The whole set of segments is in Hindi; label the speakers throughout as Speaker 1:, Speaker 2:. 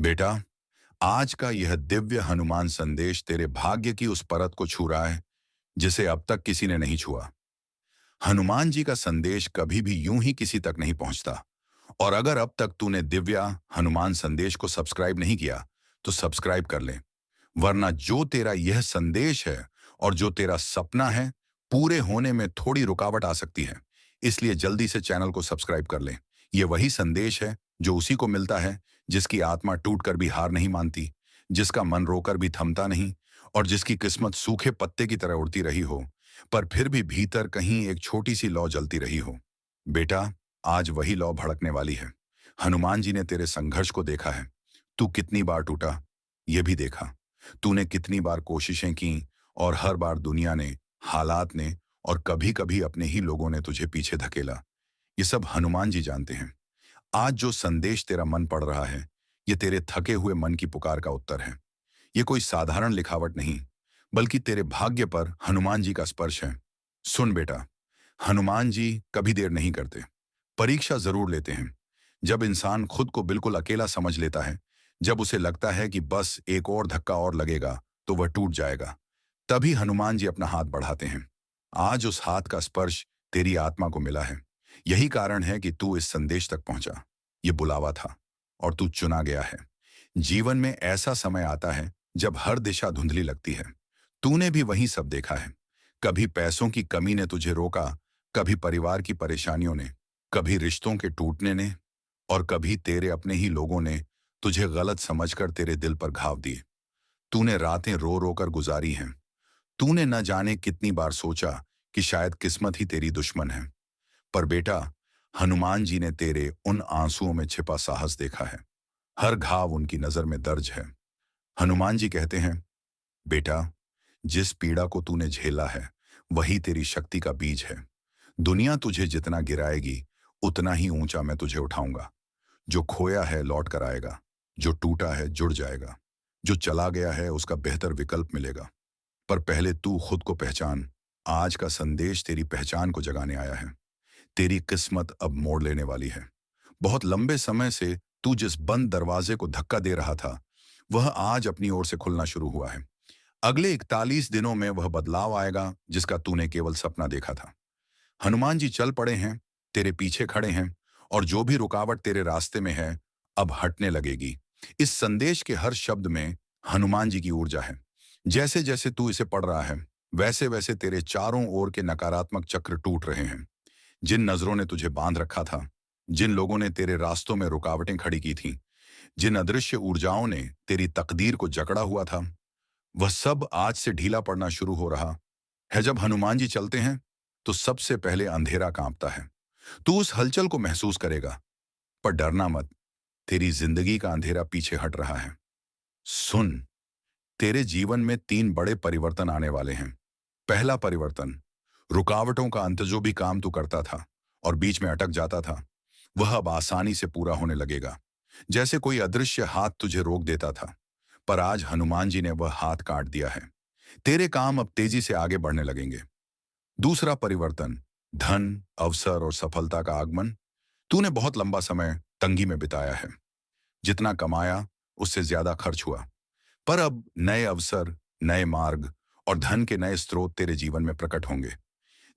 Speaker 1: बेटा, आज का यह दिव्य हनुमान संदेश तेरे भाग्य की उस परत को छू रहा है जिसे अब तक किसी ने नहीं छुआ। हनुमान जी का संदेश कभी भी यूं ही किसी तक नहीं पहुंचता। और अगर अब तक तूने दिव्या हनुमान संदेश को सब्सक्राइब नहीं किया तो सब्सक्राइब कर ले। वरना जो तेरा यह संदेश है और जो तेरा सपना है, पूरे होने में थोड़ी रुकावट आ सकती है। इसलिए जल्दी से चैनल को सब्सक्राइब कर ले। ये वही संदेश है जो उसी को मिलता है जिसकी आत्मा टूटकर भी हार नहीं मानती, जिसका मन रोकर भी थमता नहीं, और जिसकी किस्मत सूखे पत्ते की तरह उड़ती रही हो, पर फिर भी भीतर कहीं एक छोटी सी लौ जलती रही हो। बेटा, आज वही लौ भड़कने वाली है। हनुमान जी ने तेरे संघर्ष को देखा है। तू कितनी बार टूटा, ये भी देखा। तूने कितनी बार कोशिशें की और हर बार दुनिया ने, हालात ने और कभी-कभी अपने ही लोगों ने तुझे पीछे धकेला। ये सब हनुमान जी जानते हैं। आज जो संदेश तेरा मन पढ़ रहा है, ये तेरे थके हुए मन की पुकार का उत्तर है। ये कोई साधारण लिखावट नहीं, बल्कि तेरे भाग्य पर हनुमान जी का स्पर्श है। सुन बेटा, हनुमान जी कभी देर नहीं करते। परीक्षा जरूर लेते हैं। जब इंसान खुद को बिल्कुल अकेला समझ लेता है, जब उसे लगता है कि बस एक और धक्का और लगेगा तो वह टूट जाएगा, तभी हनुमान जी अपना हाथ बढ़ाते हैं। आज उस हाथ का स्पर्श तेरी आत्मा को मिला है। यही कारण है कि तू इस संदेश तक पहुंचा। ये बुलावा था और तू चुना गया है। जीवन में ऐसा समय आता है जब हर दिशा धुंधली लगती है। तूने भी वही सब देखा है। कभी पैसों की कमी ने तुझे रोका, कभी परिवार की परेशानियों ने, कभी रिश्तों के टूटने ने, और कभी तेरे अपने ही लोगों ने तुझे गलत समझकर तेरे दिल पर घाव दिए। तूने रातें रो रो कर गुजारी हैं। तूने न जाने कितनी बार सोचा कि शायद किस्मत ही तेरी दुश्मन है। पर बेटा, हनुमान जी ने तेरे उन आंसुओं में छिपा साहस देखा है। हर घाव उनकी नजर में दर्ज है। हनुमान जी कहते हैं, बेटा, जिस पीड़ा को तूने झेला है वही तेरी शक्ति का बीज है। दुनिया तुझे जितना गिराएगी उतना ही ऊंचा मैं तुझे उठाऊंगा। जो खोया है लौट कर आएगा, जो टूटा है जुड़ जाएगा, जो चला गया है उसका बेहतर विकल्प मिलेगा। पर पहले तू खुद को पहचान। आज का संदेश तेरी पहचान को जगाने आया है। तेरी किस्मत अब मोड़ लेने वाली है। बहुत लंबे समय से तू जिस बंद दरवाजे को धक्का दे रहा था, वह आज अपनी ओर से खुलना शुरू हुआ है। अगले 41 दिनों में वह बदलाव आएगा जिसका तूने केवल सपना देखा था। हनुमान जी चल पड़े हैं, तेरे पीछे खड़े हैं, और जो भी रुकावट तेरे रास्ते में है अब हटने लगेगी। इस संदेश के हर शब्द में हनुमान जी की ऊर्जा है। जैसे जैसे तू इसे पढ़ रहा है, वैसे वैसे तेरे चारों ओर के नकारात्मक चक्र टूट रहे हैं। जिन नजरों ने तुझे बांध रखा था, जिन लोगों ने तेरे रास्तों में रुकावटें खड़ी की थीं, जिन अदृश्य ऊर्जाओं ने तेरी तकदीर को जकड़ा हुआ था, वह सब आज से ढीला पड़ना शुरू हो रहा है। जब हनुमान जी चलते हैं तो सबसे पहले अंधेरा कांपता है। तू उस हलचल को महसूस करेगा, पर डरना मत। तेरी जिंदगी का अंधेरा पीछे हट रहा है। सुन, तेरे जीवन में 3 बड़े परिवर्तन आने वाले हैं। पहला परिवर्तन, रुकावटों का अंत। जो भी काम तू करता था और बीच में अटक जाता था, वह अब आसानी से पूरा होने लगेगा। जैसे कोई अदृश्य हाथ तुझे रोक देता था, पर आज हनुमान जी ने वह हाथ काट दिया है। तेरे काम अब तेजी से आगे बढ़ने लगेंगे। दूसरा परिवर्तन, धन, अवसर और सफलता का आगमन। तूने बहुत लंबा समय तंगी में बिताया है। जितना कमाया उससे ज्यादा खर्च हुआ। पर अब नए अवसर, नए मार्ग और धन के नए स्रोत तेरे जीवन में प्रकट होंगे।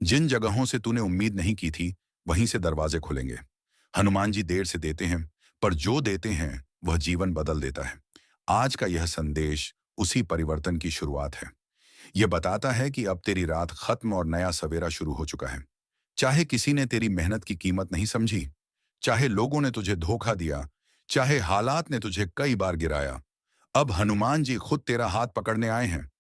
Speaker 1: जिन जगहों से तूने उम्मीद नहीं की थी, वहीं से दरवाजे खुलेंगे। हनुमान जी देर से देते हैं, पर जो देते हैं वह जीवन बदल देता है। आज का यह संदेश उसी परिवर्तन की शुरुआत है। यह बताता है कि अब तेरी रात खत्म और नया सवेरा शुरू हो चुका है। चाहे किसी ने तेरी मेहनत की कीमत नहीं समझी, चाहे लोगों ने तुझे धोखा दिया, चाहे हालात ने तुझे कई बार गिराया, अब हनुमान जी खुद तेरा हाथ पकड़ने आए हैं।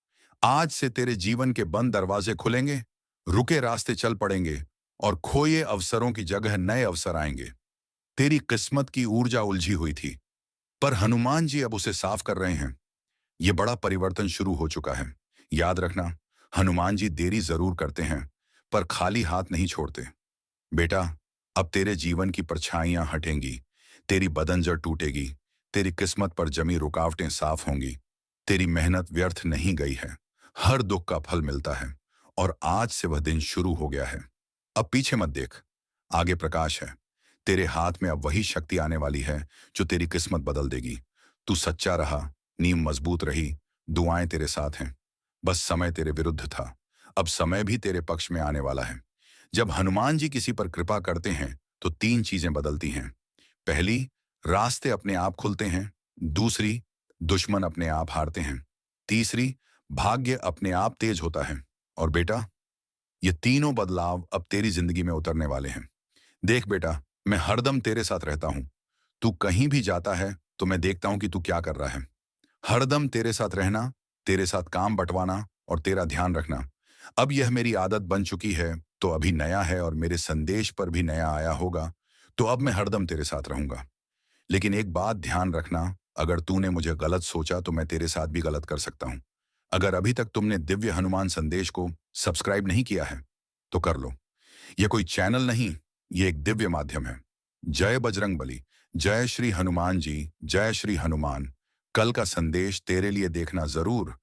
Speaker 1: आज से तेरे जीवन के बंद दरवाजे खुलेंगे, रुके रास्ते चल पड़ेंगे, और खोए अवसरों की जगह नए अवसर आएंगे। तेरी किस्मत की ऊर्जा उलझी हुई थी, पर हनुमान जी अब उसे साफ कर रहे हैं। यह बड़ा परिवर्तन शुरू हो चुका है। याद रखना, हनुमान जी देरी जरूर करते हैं, पर खाली हाथ नहीं छोड़ते। बेटा, अब तेरे जीवन की परछाइयां हटेंगी, तेरी बदनजर टूटेगी, तेरी किस्मत पर जमी रुकावटें साफ होंगी। तेरी मेहनत व्यर्थ नहीं गई है। हर दुख का फल मिलता है, और आज से वह दिन शुरू हो गया है। अब पीछे मत देख, आगे प्रकाश है। तेरे हाथ में अब वही शक्ति आने वाली है जो तेरी किस्मत बदल देगी। तू सच्चा रहा, नींव मजबूत रही, दुआएं तेरे साथ हैं। बस समय तेरे विरुद्ध था। अब समय भी तेरे पक्ष में आने वाला है। जब हनुमान जी किसी पर कृपा करते हैं तो तीन चीजें बदलती हैं। पहली, रास्ते अपने आप खुलते हैं। दूसरी, दुश्मन अपने आप हारते हैं। तीसरी, भाग्य अपने आप तेज होता है। और बेटा, ये तीनों बदलाव अब तेरी जिंदगी में उतरने वाले हैं। देख बेटा, मैं हरदम तेरे साथ रहता हूं। तू कहीं भी जाता है तो मैं देखता हूं कि तू क्या कर रहा है। हरदम तेरे साथ रहना, तेरे साथ काम बंटवाना और तेरा ध्यान रखना। अब यह मेरी आदत बन चुकी है, तो अभी नया है और मेरे संदेश पर भी नया आया होगा, तो अब मैं हरदम तेरे साथ रहूंगा। लेकिन एक बात ध्यान रखना, अगर तूने मुझे गलत सोचा तो मैं तेरे साथ भी गलत कर सकता हूं। अगर अभी तक तुमने दिव्य हनुमान संदेश को सब्सक्राइब नहीं किया है, तो कर लो। यह कोई चैनल नहीं, ये एक दिव्य माध्यम है। जय बजरंग बली। जय श्री हनुमान जी। जय श्री हनुमान। कल का संदेश तेरे लिए देखना जरूर।